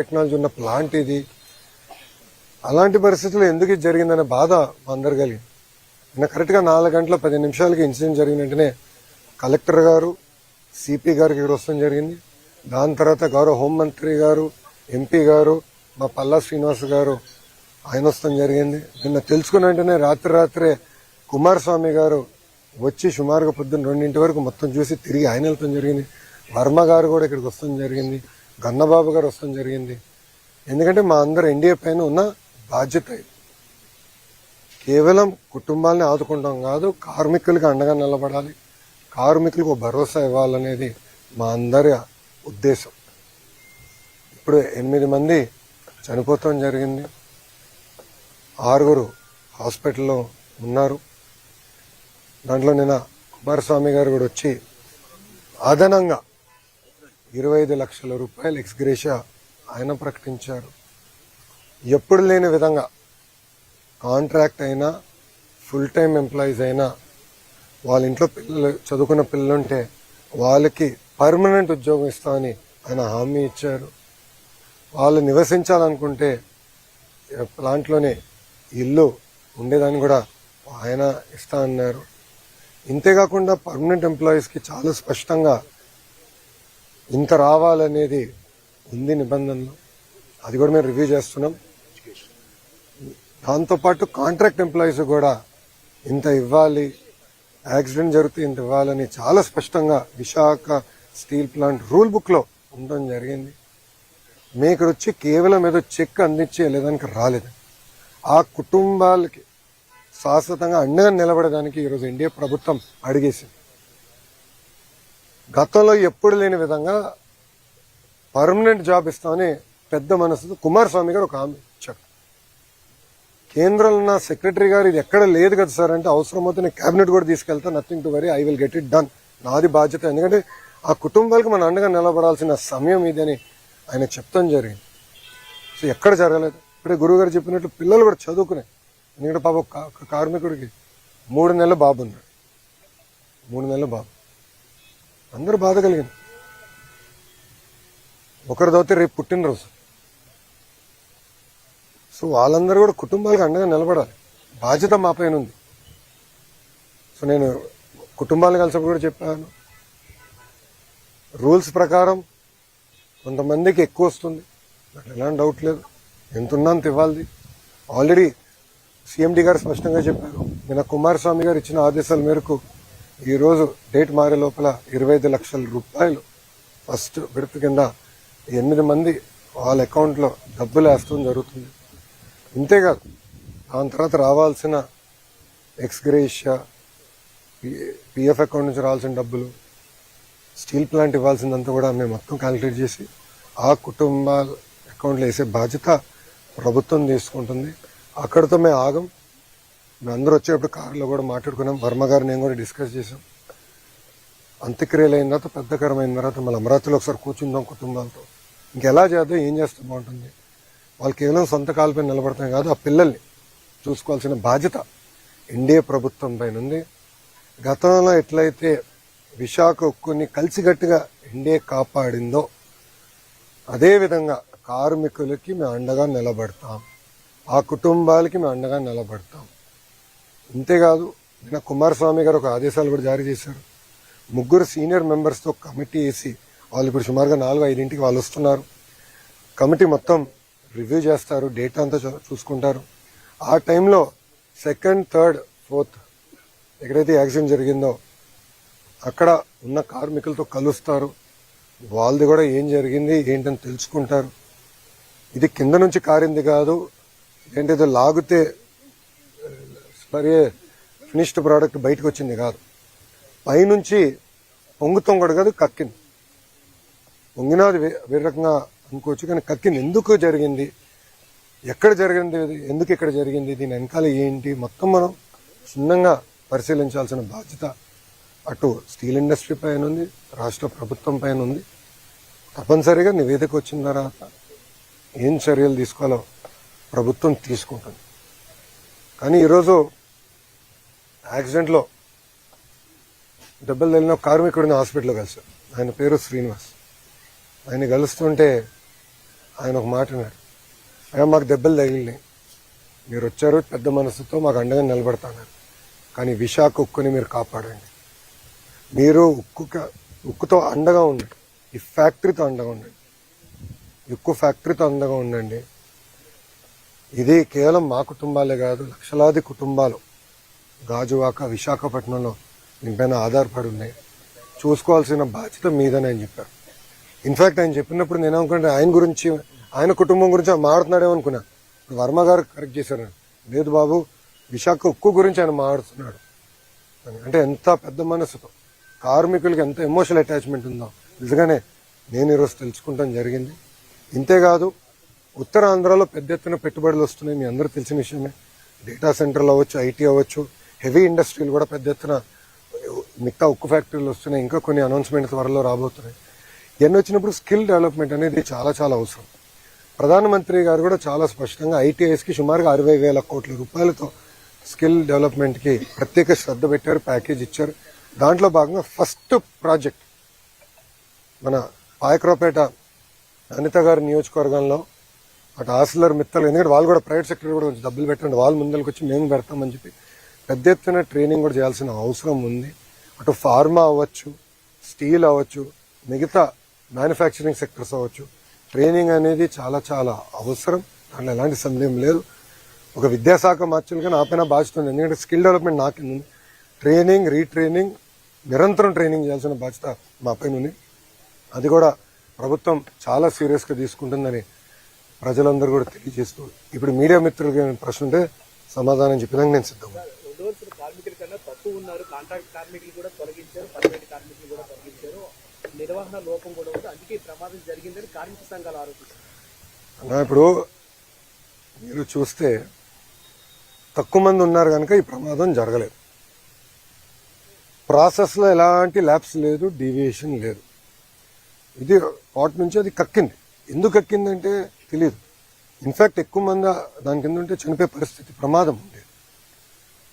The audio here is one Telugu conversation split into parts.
టెక్నాలజీ ఉన్న ప్లాంట్ ఇది. అలాంటి పరిస్థితుల్లో ఎందుకు ఇది జరిగిందనే బాధ మా అందరు కలిగింది. నిన్న కరెక్ట్గా 4 గంటల 10 నిమిషాలకి ఇన్సిడెంట్ జరిగిన వెంటనే కలెక్టర్ గారు, సిపి గారికి ఇక్కడ వస్తాం జరిగింది. దాని తర్వాత గౌరవ హోంమంత్రి గారు, ఎంపీ గారు, మా పల్లా శ్రీనివాస్ గారు ఆయన వస్తాం జరిగింది. నిన్న తెలుసుకున్న వెంటనే రాత్రే కుమారస్వామి గారు వచ్చి సుమారుగా పొద్దున్న 2 వరకు మొత్తం చూసి తిరిగి ఆయన వెళ్తాం జరిగింది. వర్మ గారు కూడా ఇక్కడికి వస్తాం జరిగింది. గన్నబాబు గారు వస్తాం జరిగింది. ఎందుకంటే మా అందరు ఎన్డీఏ పైన ఉన్న బాధ్యత ఇది. కేవలం కుటుంబాలని ఆదుకుంటాం కాదు, కార్మికులకి అండగా నిలబడాలి, కార్మికులకు భరోసా ఇవ్వాలనేది మా అందరి ఉద్దేశం. ఇప్పుడు 8 మంది చనిపోతాం జరిగింది, 6 హాస్పిటల్లో ఉన్నారు. దాంట్లో నిన్న కుమారస్వామి గారు కూడా వచ్చి అదనంగా 25 లక్షల రూపాయలు ఎక్స్గ్రేషియా ఆయన ప్రకటించారు. ఎప్పుడు లేని విధంగా కాంట్రాక్ట్ అయినా, ఫుల్ టైం ఎంప్లాయీస్ అయినా, వాళ్ళ ఇంట్లో పిల్లలు చదువుకున్న పిల్లలుంటే వాళ్ళకి పర్మనెంట్ ఉద్యోగం ఇస్తామని ఆయన హామీ ఇచ్చారు. వాళ్ళు నివసించాలనుకుంటే ప్లాంట్లోనే ఇల్లు ఉండేదాన్ని కూడా ఆయన ఇస్తా అన్నారు. ఇంతేకాకుండా పర్మనెంట్ ఎంప్లాయీస్కి చాలా స్పష్టంగా ఇంత రావాలనేది ఉంది నిబంధనలు. అది కూడా మేము రివ్యూ చేస్తున్నాం. దాంతోపాటు కాంట్రాక్ట్ ఎంప్లాయీస్ కూడా ఇంత ఇవ్వాలి, యాక్సిడెంట్ జరిగితే ఇంత ఇవ్వాలని చాలా స్పష్టంగా విశాఖ స్టీల్ ప్లాంట్ రూల్ బుక్లో ఉండడం జరిగింది. మేము ఇక్కడ వచ్చి కేవలం ఏదో చెక్ అందించే లేదానికి రాలేదు. ఆ కుటుంబాలకి శాశ్వతంగా అండగా నిలబడడానికి ఈరోజు ఎన్డీఏ ప్రభుత్వం అడిగేసింది. గతంలో ఎప్పుడు లేని విధంగా పర్మనెంట్ జాబ్ ఇస్తామని పెద్ద మనసుతో కుమారస్వామి గారు ఒక హామీ ఇచ్చారు. కేంద్రంలో ఉన్న సెక్రటరీ గారు ఇది ఎక్కడ లేదు కదా సార్ అంటే, అవసరమైతే నేను క్యాబినెట్ కూడా తీసుకెళ్తా, nothing to worry, I will get it done, నాది బాధ్యత. ఎందుకంటే ఆ కుటుంబాలకు మన అండగా నిలబడాల్సిన సమయం ఇది అని ఆయన చెప్తాం జరిగింది. సో ఎక్కడ జరగలేదు. ఇప్పుడే గురువు గారు చెప్పినట్లు పిల్లలు కూడా చదువుకునే. ఎందుకంటే పాప కార్మికుడికి 3 నెలల బాబు ఉన్నాడు. 3 నెలల బాబు, అందరూ బాధ కలిగింది. ఒకరి దౌతే రేపు పుట్టినరోజు. సో వాళ్ళందరూ కూడా కుటుంబాలకు అండగా నిలబడాలి, బాధ్యత మా పైన ఉంది. సో నేను కుటుంబాలను కలిసినప్పుడు కూడా చెప్పాను, రూల్స్ ప్రకారం కొంతమందికి ఎక్కువ వస్తుంది, నాకు ఎలాంటి డౌట్ లేదు, ఎంత ఉన్నా అంత ఇవ్వాలి. ఆల్రెడీ సిఎండి గారు స్పష్టంగా చెప్పారు. నిన్న కుమారస్వామి గారు ఇచ్చిన ఆదేశాల మేరకు ఈరోజు డేట్ మారే లోపల 25 లక్షల రూపాయలు ఫస్ట్ విడత కింద 8 మంది వాళ్ళ అకౌంట్లో డబ్బులు వేస్తూ జరుగుతుంది. ఇంతేకాదు దాని తర్వాత రావాల్సిన ఎక్స్గ్రేషియా, పిఎఫ్ అకౌంట్ నుంచి రావాల్సిన డబ్బులు, స్టీల్ ప్లాంట్ ఇవ్వాల్సిందంతా కూడా మేము మొత్తం క్యాలిక్యులేట్ చేసి ఆ కుటుంబాల అకౌంట్లో వేసే బాధ్యత ప్రభుత్వం తీసుకుంటుంది. అక్కడితో మేము ఆగం. మేము అందరూ వచ్చేటప్పుడు కారులో కూడా మాట్లాడుకున్నాం. వర్మ గారు నేను కూడా డిస్కస్ చేసాం. అంత్యక్రియలు అయిన తర్వాత, పెద్దకరమైన తర్వాత మళ్ళీ అమరావతిలో ఒకసారి కూర్చుందాం కుటుంబాలతో. ఇంకెలా చేద్దాం, ఏం చేస్తే బాగుంటుంది. వాళ్ళు కేవలం సొంత కాళ్ళపై నిలబడతాం కాదు, ఆ పిల్లల్ని చూసుకోవాల్సిన బాధ్యత ఎన్డీఏ ప్రభుత్వం పైన ఉంది. గతంలో ఎట్లయితే విశాఖ ఉక్కుని కలిసికట్టుగా ఎన్డీఏ కాపాడిందో అదేవిధంగా కార్మికులకి మేము అండగా నిలబడతాం, ఆ కుటుంబాలకి మేము అండగా నిలబడతాం. ఇంతేకాదు నిన్న కుమారస్వామి గారు ఒక ఆదేశాలు కూడా జారీ చేశారు. 3 సీనియర్ మెంబర్స్తో కమిటీ వేసి, వాళ్ళు ఇప్పుడు సుమారుగా 4-5 వాళ్ళు వస్తున్నారు. కమిటీ మొత్తం రివ్యూ చేస్తారు, డేటా అంతా చూసుకుంటారు. ఆ టైంలో 2nd, 3rd, 4th ఎక్కడైతే యాక్సిడెంట్ జరిగిందో అక్కడ ఉన్న కార్మికులతో కలుస్తారు. వాళ్ళది కూడా ఏం జరిగింది ఏంటని తెలుసుకుంటారు. ఇది కింద నుంచి కారింది కాదు, ఏంటేదో లాగితే ఫినిష్డ్ ప్రోడక్ట్ బయటకు వచ్చింది కాదు, పైనుంచి పొంగుతాం కూడా కాదు, కక్కింది. పొంగినది వేరే రకంగా అనుకోవచ్చు, కానీ కక్కింది. ఎందుకు జరిగింది, ఎక్కడ జరిగింది, ఎందుకు ఇక్కడ జరిగింది, దీని వెనకాల ఏంటి, మొత్తం మనం క్షుణ్ణంగా పరిశీలించాల్సిన బాధ్యత అటు స్టీల్ ఇండస్ట్రీ పైన ఉంది, రాష్ట్ర ప్రభుత్వం పైన ఉంది. తప్పనిసరిగా నివేదిక వచ్చిన తర్వాత ఏం చర్యలు తీసుకోవాలో ప్రభుత్వం తీసుకుంటుంది. కానీ ఈరోజు యాక్సిడెంట్లో దెబ్బలు తగిలిన కార్మికుడిని హాస్పిటల్లో కలిశారు. ఆయన పేరు శ్రీనివాస్. ఆయన కలుస్తుంటే ఆయన ఒక మాట అన్నాడు, అయ్యా మాకు దెబ్బలు తగిలినాయి, మీరు వచ్చారు పెద్ద మనసుతో మాకు అండగా నిలబడతాన్నారు, కానీ విశాఖ ఉక్కుని మీరు కాపాడండి. మీరు ఉక్కుతో అండగా ఉండండి, ఈ ఫ్యాక్టరీతో అండగా ఉండండి, ఉక్కు ఫ్యాక్టరీతో అండగా ఉండండి. ఇది కేవలం మా కుటుంబాలే కాదు, లక్షలాది కుటుంబాలు గాజువాక విశాఖపట్నంలో దీనిపైన ఆధారపడి ఉన్నాయి. చూసుకోవాల్సిన బాధ్యత మీదని ఆయన చెప్పారు. ఇన్ఫాక్ట్ ఆయన చెప్పినప్పుడు నేను అనుకుంటే ఆయన గురించి, ఆయన కుటుంబం గురించి ఆయన మాట్లాడుతున్నాడేమో అనుకున్నా. వర్మ గారు కరెక్ట్ చేశారు, లేదు బాబు విశాఖ ఉక్కు గురించి ఆయన మాట్లాడుతున్నాడు అని. అంటే ఎంత పెద్ద మనసుతో, కార్మికులకి ఎంత ఎమోషనల్ అటాచ్మెంట్ ఉందో నిజంగానే నేను ఈరోజు తెలుసుకుంటాం జరిగింది. ఇంతేకాదు ఉత్తరాంధ్రలో పెద్ద ఎత్తున పెట్టుబడులు వస్తున్నాయి, మీ అందరూ తెలిసిన విషయమే. డేటా సెంటర్లు అవ్వచ్చు, ఐటీ అవ్వచ్చు, హెవీ ఇండస్ట్రీలు కూడా పెద్ద ఎత్తున, మిగతా ఉక్కు ఫ్యాక్టరీలు వస్తున్నాయి, ఇంకా కొన్ని అనౌన్స్మెంట్ త్వరలో రాబోతున్నాయి. ఇవన్నీ వచ్చినప్పుడు స్కిల్ డెవలప్మెంట్ అనేది చాలా చాలా అవసరం. ప్రధానమంత్రి గారు కూడా చాలా స్పష్టంగా ఐటీఐస్కి సుమారుగా 60,000 కోట్ల రూపాయలతో స్కిల్ డెవలప్మెంట్కి ప్రత్యేక శ్రద్ధ పెట్టారు, ప్యాకేజ్ ఇచ్చారు. దాంట్లో భాగంగా ఫస్ట్ ప్రాజెక్ట్ మన పాయక్రావుపేట అనిత గారి నియోజకవర్గంలో అటు ఆసిలర్ మిత్తలు, ఎందుకంటే వాళ్ళు కూడా ప్రైవేట్ సెక్టర్ కూడా కొంచెం డబ్బులు పెట్టండి, వాళ్ళు ముందరికి వచ్చి మేము పెడతామని చెప్పి పెద్ద ఎత్తున ట్రైనింగ్ కూడా చేయాల్సిన అవసరం ఉంది. అటు ఫార్మా అవ్వచ్చు, స్టీల్ అవ్వచ్చు, మిగతా మ్యానుఫ్యాక్చరింగ్ సెక్టర్స్ అవ్వచ్చు, ట్రైనింగ్ అనేది చాలా చాలా అవసరం. దాంట్లో ఎలాంటి సందేహం లేదు. ఒక విద్యాశాఖ మార్చులుగా నా పైన బాధ్యత ఉంది, ఎందుకంటే స్కిల్ డెవలప్మెంట్ నాకు ఉంది. ట్రైనింగ్, రీట్రైనింగ్, నిరంతరం ట్రైనింగ్ చేయాల్సిన బాధ్యత మా పైన ఉంది. అది కూడా ప్రభుత్వం చాలా సీరియస్గా తీసుకుంటుందని ప్రజలందరూ కూడా తెలియజేస్తూ, ఇప్పుడు మీడియా మిత్రులకి ప్రశ్న ఉంటే సమాధానం చెప్పడానికి నేను సిద్ధం. కార్మికుల కన్నా తక్కువ ఉన్నారు, కాంట్రాక్ట్ కార్మికులు కూడా తొలగించారు, పర్మనెంట్ కార్మికులు కూడా తొలగించారు, నిర్వహణ లోపం కూడా ఉంది, అందుకే ప్రమాదం జరిగిందని కార్మిక సంఘాలు ఆరోపిస్తారు. ఇప్పుడు మీరు చూస్తే తక్కువ మంది ఉన్నారు కనుక ఈ ప్రమాదం జరగలేదు. ప్రాసెస్లో ఎలాంటి ల్యాబ్స్ లేదు, డీవియేషన్ లేదు. ఇది పాట్ నుంచి అది కక్కింది. ఎందుకు కక్కిందంటే తెలియదు. ఇన్ఫాక్ట్ ఎక్కువ మంది దాని కింద ఉంటే చనిపోయే పరిస్థితి, ప్రమాదం ఉండేది.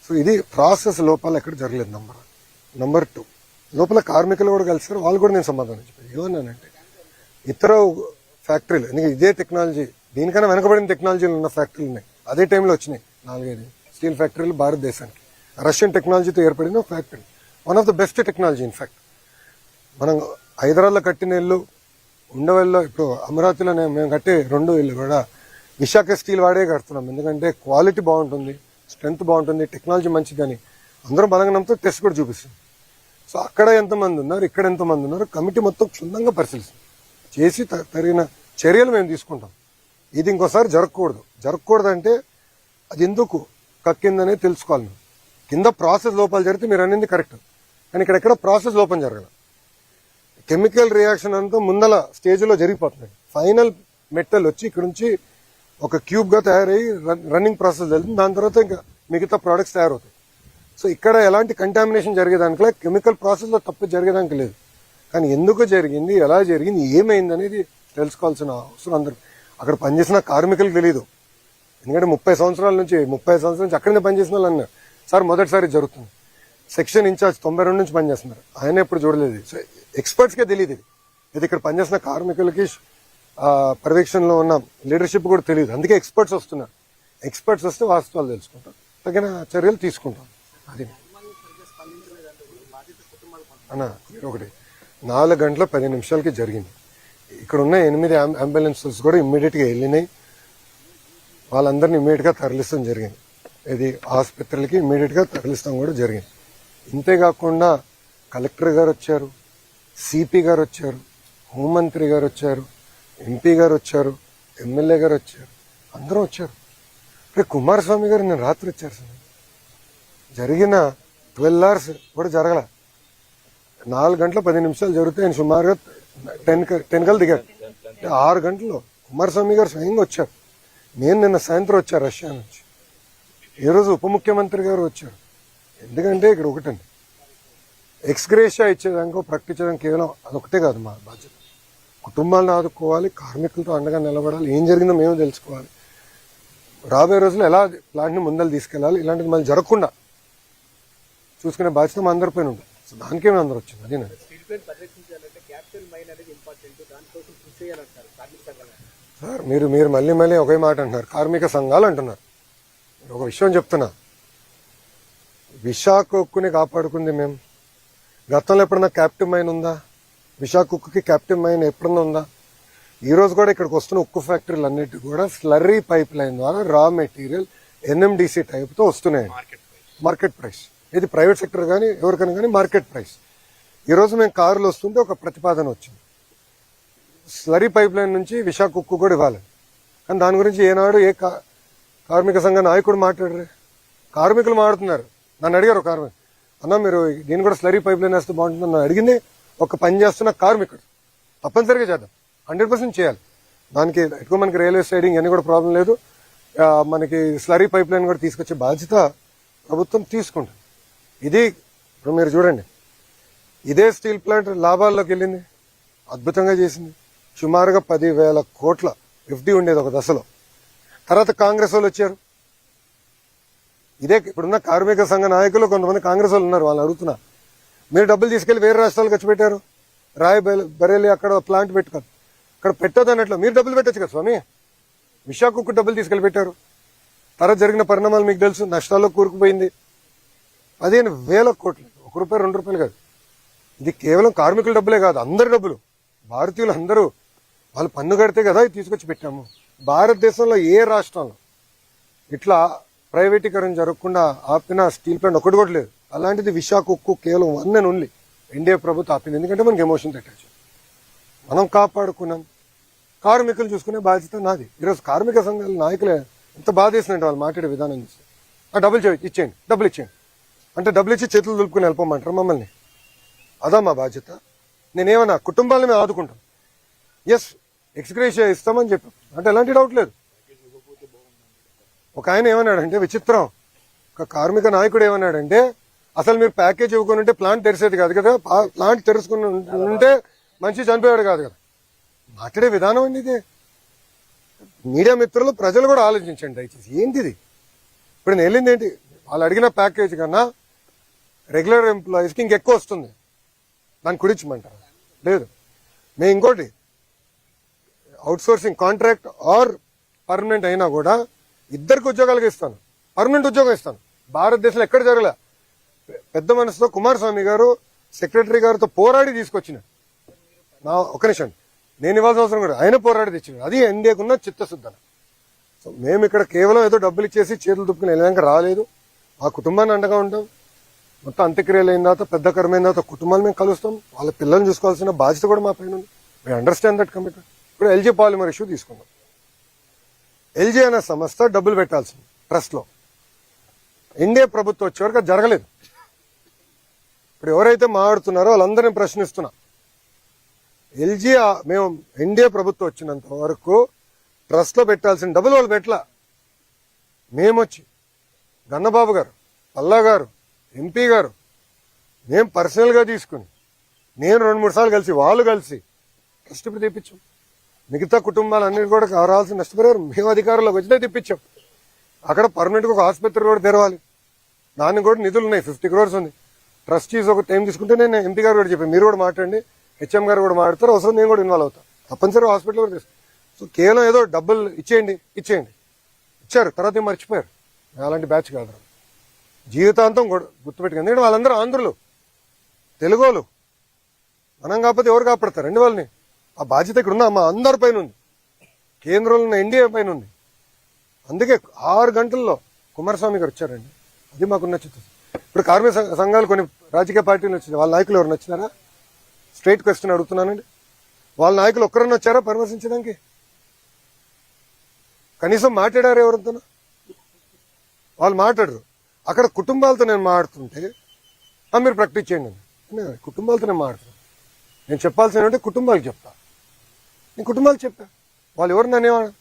సో ఇది ప్రాసెస్ లోపాలు ఎక్కడ జరగలేదు. నంబర్ 2, లోపల కార్మికులు కూడా కలిసారు, వాళ్ళు కూడా నేను సమాధానం చెప్పాను. ఏమన్నానంటే ఇతర ఫ్యాక్టరీలు, ఎందుకంటే ఇదే టెక్నాలజీ, దీనికన్నా వెనకబడిన టెక్నాలజీలు ఉన్న ఫ్యాక్టరీలు ఉన్నాయి, అదే టైంలో వచ్చినాయి 4-5 స్టీల్ ఫ్యాక్టరీలు భారతదేశానికి. రష్యన్ టెక్నాలజీతో ఏర్పడిన factory, one of the best technology. In fact మనం హైదరాబాద్లో కట్టిన ఇల్లు, ఉండవల్లో, ఇప్పుడు అమరావతిలో మేము కట్టే 2 ఇల్లు కూడా విశాఖ స్టీల్ వాడే కడుతున్నాం. ఎందుకంటే క్వాలిటీ బాగుంటుంది, స్ట్రెంత్ బాగుంటుంది, టెక్నాలజీ మంచిదని అందరూ బలంగా నమ్ముతూ టెస్ట్ కూడా చూపిస్తుంది. సో అక్కడ ఎంతమంది ఉన్నారు, ఇక్కడ ఎంతమంది ఉన్నారు, కమిటీ మొత్తం క్షుణ్ణంగా పరిశీలిస్తుంది, చేసి తగిన చర్యలు మేము తీసుకుంటాం. ఇది ఇంకోసారి జరగకూడదు అంటే అది ఎందుకు కక్కిందనే తెలుసుకోవాలి. మేము కింద ప్రాసెస్ లోపాలు జరిగితే మీరు అనేది కరెక్ట్, కానీ ఇక్కడ ప్రాసెస్ లోపం జరగదు. కెమికల్ రియాక్షన్ అంతా ముందల స్టేజ్లో జరిగిపోతుంది. ఫైనల్ మెటల్ వచ్చి ఇక్కడ నుంచి ఒక క్యూబ్గా తయారయ్యి రన్నింగ్ ప్రాసెస్ జరుగుతుంది. దాని తర్వాత ఇంకా మిగతా ప్రోడక్ట్స్ తయారవుతాయి. సో ఇక్కడ ఎలాంటి కంటామినేషన్ జరిగేదానికి, కెమికల్ ప్రాసెస్లో తప్పు జరిగేదానికి లేదు. కానీ ఎందుకు జరిగింది, ఎలా జరిగింది, ఏమైంది అనేది తెలుసుకోవాల్సిన అవసరం అందరికి. అక్కడ పనిచేసిన కార్మికులకు తెలియదు. ఎందుకంటే 30 సంవత్సరాల నుంచి అక్కడనే పనిచేసిన వాళ్ళు అన్నారు, సార్ మొదటిసారి జరుగుతుంది. సెక్షన్ ఇన్ఛార్జ్ 92 నుంచి పనిచేస్తున్నారు, ఆయన ఎప్పుడు చూడలేదు. సో ఎక్స్పర్ట్స్కే తెలియదు ఇది ఇక్కడ పనిచేసిన కార్మికులకి, పర్యవేక్షణలో ఉన్న లీడర్షిప్ కూడా తెలియదు. అందుకే ఎక్స్పర్ట్స్ వస్తున్నారు. ఎక్స్పర్ట్స్ వస్తే వాస్తవాలు తెలుసుకుంటాం, తగిన చర్యలు తీసుకుంటాం. అది అన్న మీరు ఒకటి 4 గంటల 10 నిమిషాలకి జరిగింది. ఇక్కడ ఉన్న 8 అంబులెన్సెస్ కూడా ఇమ్మీడియట్గా వెళ్ళినాయి. వాళ్ళందరినీ ఇమ్మీడియట్గా తరలిస్తాం జరిగింది. ఇది ఆసుపత్రులకి ఇమ్మీడియట్గా తరలిస్తాం కూడా జరిగింది. ఇంతేకాకుండా కలెక్టర్ గారు వచ్చారు, సిపి గారు వచ్చారు, హోంమంత్రి గారు వచ్చారు, ఎంపీ గారు వచ్చారు, ఎమ్మెల్యే గారు వచ్చారు, అందరూ వచ్చారు. ఇప్పుడు కుమారస్వామి గారు నేను రాత్రి వచ్చారు సార్. జరిగిన 12 hours కూడా జరగల. 4 గంటల 10 నిమిషాలు జరిగితే ఆయన సుమారుగా 10 కల్ దిగారు. 6 గంటల్లో కుమారస్వామి గారు స్వయంగా వచ్చారు. నేను నిన్న సాయంత్రం వచ్చాను రష్యా నుంచి. ఈరోజు ఉప ముఖ్యమంత్రి గారు వచ్చారు. ఎందుకంటే ఇక్కడ ఒకటండి, ఎక్స్గ్రేషియా ఇచ్చేదానికో ప్రకటించడానికి కేవలం అదొకటే కాదు మా బాధ్యత. కుటుంబాలను ఆదుకోవాలి, కార్మికులతో అండగా నిలబడాలి, ఏం జరిగిందో మేము తెలుసుకోవాలి, రాబోయే రోజుల్లో ఎలా ప్లాంట్ని ముందలు తీసుకెళ్ళాలి, ఇలాంటిది మళ్ళీ జరగకుండా చూసుకునే బాధ్యత మా అందరి పైన ఉంటుంది. సో దానికే మేము అందరూ వచ్చింది. అదే సార్ మీరు మళ్ళీ మళ్ళీ ఒకే మాట అంటున్నారు, కార్మిక సంఘాలు అంటున్నారు. ఒక విషయం చెప్తున్నా, విశాఖ ఉక్కుని కాపాడుకుంది మేము. గతంలో ఎప్పుడన్నా క్యాప్టివ్ మైన్ ఉందా? విశాఖ ఉక్కుకి క్యాప్టివ్ మైన్ ఎప్పుడన్నా ఉందా? ఈ రోజు కూడా ఇక్కడికి వస్తున్న ఉక్కు ఫ్యాక్టరీలు అన్నిటి కూడా స్లర్రీ పైప్ లైన్ ద్వారా రా మెటీరియల్ ఎన్ఎండిసి టైప్ తో వస్తున్నాయి. మార్కెట్ ప్రైస్ ఇది ప్రైవేట్ సెక్టర్ కానీ ఎవరికైనా కానీ మార్కెట్ ప్రైస్. ఈ రోజు మేము కారులో వస్తుంటే ఒక ప్రతిపాదన వచ్చింది, స్లరీ పైప్ లైన్ నుంచి విశాఖ ఉక్కు కూడా ఇవ్వాలి. కానీ దాని గురించి ఏనాడు ఏ కార్మిక సంఘ నాయకుడు మాట్లాడరు. కార్మికులు మాట్లాడుతున్నారు. నన్ను అడిగారు కార్మికులు, అన్న మీరు దీన్ని కూడా స్లరీ పైప్ లైన్ వేస్తే బాగుంటుంది నన్ను అడిగింది ఒక పని చేస్తున్న కార్మికుడు. తప్పనిసరిగా చేద్దాం, 100% చేయాలి. దానికి ఎక్కువ మనకి రైల్వే సైడింగ్ అన్ని కూడా ప్రాబ్లం లేదు. మనకి స్లరీ పైప్ లైన్ కూడా తీసుకొచ్చే బాధ్యత ప్రభుత్వం తీసుకుంటుంది. ఇది ఇప్పుడు మీరు చూడండి, ఇదే స్టీల్ ప్లాంట్ లాభాల్లోకి వెళ్ళింది, అద్భుతంగా చేసింది. సుమారుగా 10,000 కోట్ల ఎఫ్డి ఉండేది ఒక దశలో. తర్వాత కాంగ్రెస్ వాళ్ళు వచ్చారు. ఇదే ఇప్పుడున్న కార్మిక సంఘ నాయకులు కొంతమంది కాంగ్రెస్ వాళ్ళు ఉన్నారు, వాళ్ళని అడుగుతున్నా, మీరు డబ్బులు తీసుకెళ్లి వేరే రాష్ట్రాలకు ఖర్చు పెట్టారు. బరేలి అక్కడ ప్లాంట్ పెట్టుకోరు, అక్కడ పెట్టదు అన్నట్లు మీరు డబ్బులు పెట్టచ్చు కదా స్వామి. విశాఖకు డబ్బులు తీసుకెళ్లి పెట్టారు. తర్వాత జరిగిన పరిణామాలు మీకు తెలుసు, నష్టాల్లో కూరుకుపోయింది. 15,000 కోట్లు, ₹1 ₹2 కాదు. ఇది కేవలం కార్మికుల డబ్బులే కాదు, అందరి డబ్బులు. భారతీయులు అందరూ వాళ్ళు పన్ను కడితే కదా ఇది తీసుకొచ్చి పెట్టాము. భారతదేశంలో ఏ రాష్ట్రంలో ఇట్లా ప్రైవేటీకరణ జరగకుండా ఆపిన స్టీల్ ప్లాంట్ ఒకటి కూడా లేదు. అలాంటిది విశాఖ ఉక్కు కేవలం 1 and only ఎన్డీఏ ప్రభుత్వం ఆపింది. ఎందుకంటే మనకి ఎమోషన్ తట్టచ్చు, మనం కాపాడుకున్నాం. కార్మికులు చూసుకునే బాధ్యత నాది. ఈరోజు కార్మిక సంఘాల నాయకులే ఎంత బాధ వేసినట్టు వాళ్ళు మాట్లాడే విధానం చూస్తే, డబ్బులు ఇచ్చేయండి, డబ్బులు ఇచ్చేయండి అంటే డబ్బులు ఇచ్చి చేతులు దులుపుకుని వెళ్ళిపోమంటారు మమ్మల్ని. అదా మా బాధ్యత? నేనేమన్నా కుటుంబాలను మేము ఆదుకుంటాం, ఎస్ ఎక్స్గ్రేషియా ఇస్తామని చెప్పాం అంటే ఎలాంటి డౌట్ లేదు. ఒక ఆయన ఏమన్నాడంటే విచిత్రం, ఒక కార్మిక నాయకుడు ఏమన్నాడంటే, అసలు మీరు ప్యాకేజ్ ఇవ్వకుండా ఉంటే ప్లాంట్ తెరిసేది కాదు కదా, ప్లాంట్ తెరుచుకుని ఉంటే మనిషి చనిపోయాడు కాదు కదా. మాట్లాడే విధానం అండి ఇదే. మీడియా మిత్రులు ప్రజలు కూడా ఆలోచించండి దయచేసి. ఏంటిది? ఇప్పుడు నేను వెళ్ళింది ఏంటి, వాళ్ళు అడిగిన ప్యాకేజ్ కన్నా రెగ్యులర్ ఎంప్లాయీస్కి ఇంకెక్కువ వస్తుంది, దాన్ని కుడించమంటారు లేదు. మేము ఇంకోటి అవుట్సోర్సింగ్ కాంట్రాక్ట్ ఆర్ పర్మనెంట్ అయినా కూడా ఇద్దరికి ఉద్యోగాలుగా ఇస్తాను, పర్మనెంట్ ఉద్యోగం ఇస్తాను. భారతదేశంలో ఎక్కడ జరగలే. పెద్ద మనసుతో కుమారస్వామి గారు సెక్రటరీ గారితో పోరాడి తీసుకొచ్చిన నా ఒక నిమిషం నేను ఇవ్వాల్సిన అవసరం కూడా ఆయన పోరాడి తెచ్చిన, అది ఎన్డీఏకున్న చిత్తశుద్ధన. సో మేము ఇక్కడ కేవలం ఏదో డబ్బులు ఇచ్చేసి చేతులు దుప్పుకుని వెళ్ళాక రాలేదు. ఆ కుటుంబాన్ని అండగా ఉంటాం. మొత్తం అంత్యక్రియలు అయిన తర్వాత పెద్ద కరమైన తర్వాత కుటుంబాలు మేము కలుస్తాం. వాళ్ళ పిల్లల్ని చూసుకోవాల్సిన బాధ్యత కూడా మా పైన ఉంది. We understand that commitment. ఇప్పుడు ఎల్జీ పాలిమర్ ఇష్యూ తీసుకున్నాం. ఎల్జీ అనే సంస్థ డబ్బులు పెట్టాల్సింది ట్రస్ట్ లో. ఎన్డీఏ ప్రభుత్వం వచ్చే వరకు అది జరగలేదు. ఇప్పుడు ఎవరైతే మాట్లాడుతున్నారో వాళ్ళందరినీ ప్రశ్నిస్తున్నా. ఎల్జీ మేము ఎన్డీఏ ప్రభుత్వం వచ్చినంత వరకు ట్రస్ట్ లో పెట్టాల్సిన డబ్బులు వాళ్ళు పెట్టలా. మేమొచ్చి గన్నబాబు గారు, పల్లా గారు, ఎంపీ గారు, మేము పర్సనల్ గా తీసుకుని నేను 2-3 సార్లు కలిసి వాళ్ళు కలిసి ట్రస్ట్ తెప్పించాం. మిగతా కుటుంబాలన్నిటి కూడా రావాల్సిన నష్టపరిహారం మేము అధికారంలోకి వచ్చినా తెప్పించాం. అక్కడ పర్మనెంట్ గా ఒక ఆసుపత్రి కూడా తెరవాలి, దానికి కూడా నిధులు ఉన్నాయి, 50 crores ఉంది. ట్రస్టీస్ ఒక టైం తీసుకుంటే నేను ఎంపీ గారు కూడా చెప్పాను, మీరు కూడా మాట్లాడండి, హెచ్ఎం గారు కూడా మాట్లాడతారు, అవసరం నేను కూడా ఇన్వాల్వ్ అవుతాను. తప్పనిసరిగా హాస్పిటల్ కూడా తీసుకు. సో కేవలం ఏదో డబ్బులు ఇచ్చేయండి ఇచ్చారు, తర్వాత మర్చిపోయారు. అలాంటి బ్యాచ్ కాదు, జీవితాంతం గుర్తుపెట్టుకుంది. ఎందుకంటే వాళ్ళందరూ ఆంధ్రులు, తెలుగోలు. మనం కాకపోతే ఎవరు కాపాడతారండి వాళ్ళని? ఆ బాధ్యత ఇక్కడ ఉన్న మా అందరి పైన ఉంది, కేంద్రంలో ఉన్న ఎన్డీఏ పైన ఉంది. అందుకే 6 గంటల్లో కుమారస్వామి గారు వచ్చారండి, అది మాకు నచ్చుతుంది. ఇప్పుడు కార్మిక సంఘాలు కొన్ని రాజకీయ పార్టీలు వచ్చినాయి, వాళ్ళ నాయకులు ఎవరు నచ్చినారా? Straight question అడుగుతున్నానండి. వాళ్ళ నాయకులు ఒక్కరన్నా వచ్చారా పరామర్శించడానికి? కనీసం మాట్లాడారు ఎవరితో? వాళ్ళు మాట్లాడరు. అక్కడ కుటుంబాలతో నేను మాట్లాడుతుంటే మీరు ప్రాక్టీస్ చేయండి. కుటుంబాలతో నేను మాట్లాడుతున్నాను. నేను చెప్పాల్సిన అంటే కుటుంబాలకు చెప్తా. నేను కుటుంబాలకు చెప్పా, వాళ్ళు ఎవరు నన్నేవాడు,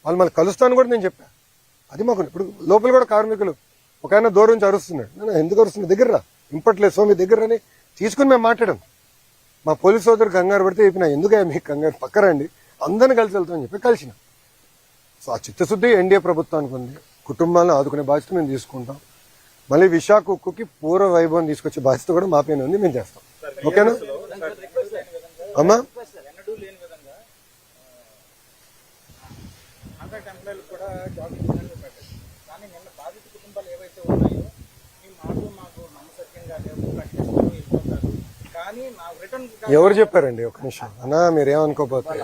వాళ్ళు మళ్ళీ కలుస్తాను కూడా నేను చెప్పా. అది మాకు ఇప్పుడు లోపల కూడా కార్మికులు ఒక ఆయన దూరం నుంచి అరుస్తున్నాడు, నేను ఎందుకు అరుస్తున్నా, దగ్గర రా, ఇంపట్లేదు స్వామి దగ్గర అని తీసుకుని మేము మాట్లాడాం. మా పోలీస్ సోదరు కంగారు పడితే చెప్పిన, ఎందుకే మీకు కంగారు, పక్కరండి అందరిని కలిసి వెళ్తామని చెప్పి కలిసిన. సో ఆ చిత్తశుద్ధి ఎన్డీఏ ప్రభుత్వానికి ఉంది. కుటుంబాలను ఆదుకునే బాధ్యత మేము తీసుకుంటాం. మళ్ళీ విశాఖ ఉక్కుకి పూర్వ వైభవం తీసుకొచ్చే బాధ్యత కూడా మా పైన ఉంది, మేము చేస్తాం. ఓకేనా అమ్మా? కాంట్రాక్ట్ ఎంప్లాయీలు కూడా జాబ్ ఇవ్వడానికి పెట్టచ్చు. కానీ నిన్న బాధిత కుటుంబాలు ఏవైతే ఉన్నాయో మీ మాకు నమ్మసత్యంగా లేవు, కట్టేస్తారు, వెళ్ళిపోతారు. కానీ నాకు రిటర్న్ ఎవరు చెప్పారండి? ఒక నిమిషం అన్నా, మీరేమనుకోపోతే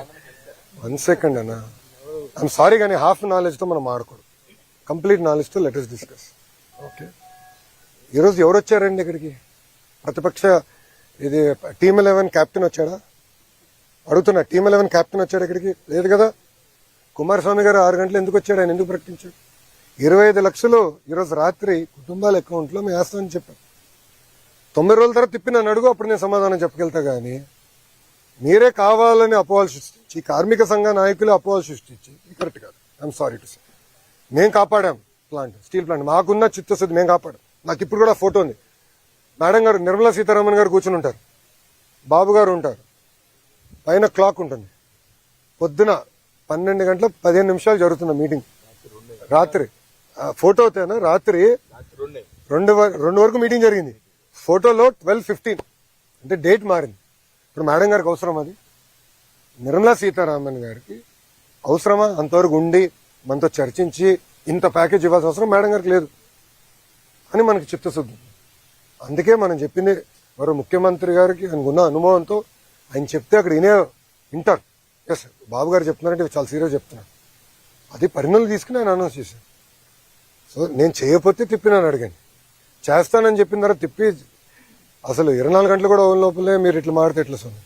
1 సెకండ్ అన్నా. ఐఎమ్ సారీ కానీ హాఫ్ నాలెడ్జ్ తో మనం ఆడకూడదు. కంప్లీట్ నాలెడ్జ్ తో లెట్ us డిస్కస్. ఓకే, ఈరోజు ఎవరు వచ్చారండి ఇక్కడికి? ప్రతిపక్ష ఇది టీమ్ 11 కెప్టెన్ వచ్చాడా? అడుగుతున్నా, టీమ్ 11 కెప్టెన్ వచ్చాడు ఇక్కడికి? లేదు కదా. కుమారస్వామి గారు 6 గంటలు ఎందుకు వచ్చాడు? ఆయన ఎందుకు ప్రకటించాడు? 25 లక్షలు ఈరోజు రాత్రి కుటుంబాల అకౌంట్ లో మేము వేస్తామని చెప్పాం. 90 రోజుల తర్వాత తిప్పి నన్ను అడుగు, అప్పుడు నేను సమాధానం చెప్పగలుగుతా. గానీ మీరే కావాలని అపోహలు సృష్టించి, కార్మిక సంఘ నాయకులు అపోహలు సృష్టించి, ఇది కరెక్ట్ కాదు. I'm sorry to say. మేము కాపాడాం ప్లాంట్, స్టీల్ ప్లాంట్. మాకున్న చిత్తశుద్ధి మేము కాపాడాం. నాకు ఇప్పుడు కూడా ఫోటో ఉంది. మేడం గారు, నిర్మలా సీతారామన్ గారు కూర్చుని ఉంటారు, బాబు గారు ఉంటారు, పైన క్లాక్ ఉంటుంది. పొద్దున 12 గంటల 15 నిమిషాలు జరుగుతున్న మీటింగ్. రాత్రి ఫోటో తేనా, రాత్రి 2 వరకు మీటింగ్ జరిగింది. ఫోటోలో 12:15 అంటే డేట్ మారింది. ఇప్పుడు మేడం గారికి అవసరం అది? నిర్మలా సీతారామన్ గారికి అవసరమా అంతవరకు ఉండి మనతో చర్చించి ఇంత ప్యాకేజ్ ఇవ్వాల్సిన అవసరం మేడం గారికి లేదు అని మనకి చిత్తశుద్ధి. అందుకే మనం చెప్పింది మరో ముఖ్యమంత్రి గారికి ఆయనకున్న అనుభవంతో ఆయన చెప్తే అక్కడ వింటారు. ఎస్, బాబు గారు చెప్తున్నారంటే చాలా సీరియస్ చెప్తున్నారు. అది పరిణామాలు తీసుకుని ఆయన అనౌన్స్ చేశారు. సో నేను చేయకపోతే తిప్పినాను అడిగాను, చేస్తానని చెప్పిన తర్వాత తిప్పి అసలు 24 గంటలు కూడా లోపలే మీరు ఇట్లా మాడితే ఎట్లా? Sir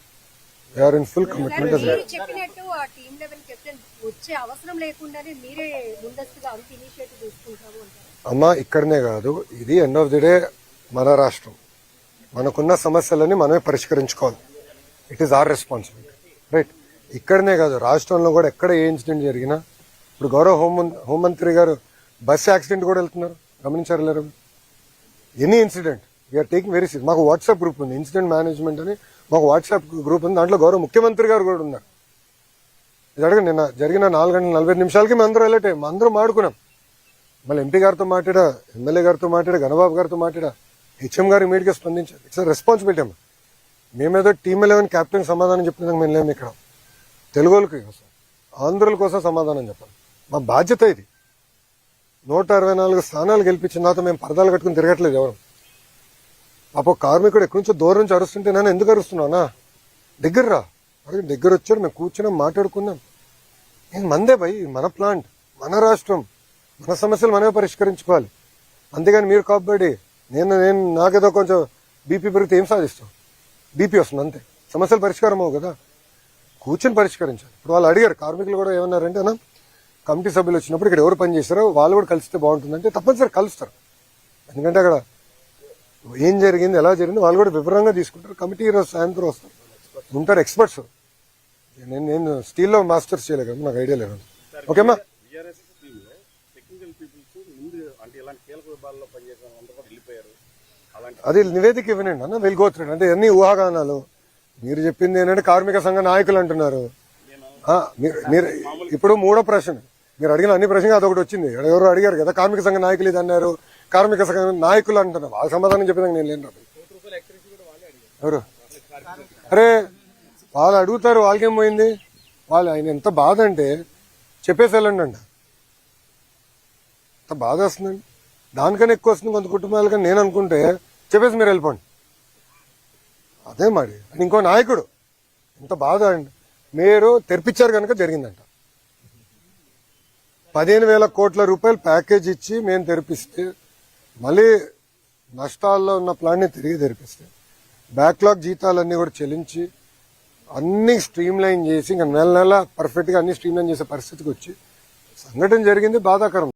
we are in full commitment. మీరు చెప్పినట్టు ఆ టీమ్ లెవెల్ కెప్టెన్ వచ్చే అవసరం లేకుండానే మీరే ముందస్తుగా అంత ఇనిషియేటివ్ తీసుకుంటాము అంటారు. అమ్మా, ఇక్కడనే కాదు, ఇది ఎండ్ ఆఫ్ ది డే మన రాష్ట్రం. మనకున్న సమస్యలని మనమే పరిష్కరించుకోవాలి. It is our responsibility, right? ఇక్కడనే కాదు, రాష్ట్రంలో కూడా ఎక్కడ ఏ ఇన్సిడెంట్ జరిగినా, ఇప్పుడు గౌరవ హోంమంత్రి గారు బస్ యాక్సిడెంట్ కూడా వెళ్తున్నారు, గమనించారు లేరు? Any incident we are taking very serious. మాకు వాట్సాప్ గ్రూప్ ఉంది, ఇన్సిడెంట్ మేనేజ్మెంట్ అని మాకు వాట్సాప్ గ్రూప్ ఉంది. దాంట్లో గౌరవ ముఖ్యమంత్రి గారు కూడా ఉన్నారు. ఇది అడగండి. నిన్న జరిగిన 4 గంటల 45 నిమిషాలకి మేము అందరూ వెళ్ళటే అందరం ఆడుకున్నాం. మళ్ళీ ఎంపీ గారితో మాట్లాడా, ఎమ్మెల్యే గారితో మాట్లాడా, గణబాబు గారితో మాట్లాడా, హెచ్ఎం గారు ఇమీడియట్ గా స్పందించారు. ఇట్స్ రెస్పాన్సిబిలిటీ అమ్మా. మేమేదో టీమ్ 11 కెప్టెన్ సమాధానం చెప్పినా మేము లేము ఇక్కడ. తెలుగులకి కోసం, ఆంధ్రుల కోసం సమాధానం చెప్పాలి. మా బాధ్యత ఇది. 164 స్థానాలు గెలిపించిన తర్వాత మేము పరదాలు కట్టుకుని తిరగట్లేదు ఎవరు. పాప కార్మికుడు ఎక్కడి నుంచో దూరం నుంచి అరుస్తుంటే నేను ఎందుకు అరుస్తున్నానా? దగ్గర రా, దగ్గర వచ్చాడు, మేము కూర్చున్నాం, మాట్లాడుకున్నాం. నేను మందే భయ్, మన ప్లాంట్, మన రాష్ట్రం, మన సమస్యలు మనమే పరిష్కరించుకోవాలి. అంతేగాని మీరు కాబట్టి నేను నాకేదో కొంచెం బీపీ పెరిగితే ఏం సాధిస్తాం? బీపీ వస్తుంది అంతే, సమస్యలు పరిష్కారం అవ్వు కదా. కూర్చొని పరిష్కరించాలి. ఇప్పుడు వాళ్ళు అడిగారు, కార్మికులు కూడా ఏమన్నారంటే, అన్న కమిటీ సభ్యులు వచ్చినప్పుడు ఇక్కడ ఎవరు పని చేస్తారో వాళ్ళు కూడా కలిస్తే బాగుంటుందంటే తప్పనిసరి కలుస్తారు. ఎందుకంటే అక్కడ ఏం జరిగింది, ఎలా జరిగింది వాళ్ళు కూడా వివరంగా తీసుకుంటారు. కమిటీ ఈరోజు సాయంత్రం వస్తారు, ఉంటారు ఎక్స్పర్ట్స్. నేను స్టీల్లో మాస్టర్స్ చేయలేదు కదా, నాకు ఐడియా లేదు. ఓకేమ్మా, అది నివేదిక ఇవ్వనండి అన్న, వెళ్ళిపోతున్నాడు అంటే అన్ని ఊహాగానాలు. మీరు చెప్పింది ఏంటంటే కార్మిక సంఘ నాయకులు అంటున్నారు. మీరు ఇప్పుడు 3వ ప్రశ్న మీరు అడిగిన అన్ని ప్రశ్నలు అదొకటి వచ్చింది. ఎవరు అడిగారు కదా, కార్మిక సంఘ నాయకులు ఇది అన్నారు, కార్మిక సంఘ నాయకులు అంటున్నారు. వాళ్ళ సమాధానం చెప్పేదానికి నేను లేను. ఎవరు? అరే వాళ్ళు అడుగుతారు, వాళ్ళకేం పోయింది? వాళ్ళు ఆయన ఎంత బాధ అంటే చెప్పేసి వెళ్ళండి అంట. ఎంత బాధ వస్తుందండి. దానికన్నా ఎక్కువ వస్తుంది కొంత కుటుంబాలకని నేను అనుకుంటే చెప్పేసి మీరు వెళ్ళిపోండి. అదే మరి. ఇంకో నాయకుడు ఎంత బాధ అండి. మీరు తెరిపించారు కనుక జరిగిందంట. 15,000 కోట్ల రూపాయలు ప్యాకేజ్ ఇచ్చి మేము తెరిపిస్తే, మళ్ళీ నష్టాల్లో ఉన్న ప్లాన్ని తిరిగి తెరిపిస్తే, బ్యాక్లాగ్ జీతాలన్నీ కూడా చెల్లించి అన్ని స్ట్రీమ్ లైన్ చేసి ఇంకా నెల నెల పర్ఫెక్ట్ గా అన్ని స్ట్రీమ్ లైన్ చేసే పరిస్థితికి వచ్చి సంఘటన జరిగింది. బాధాకరం.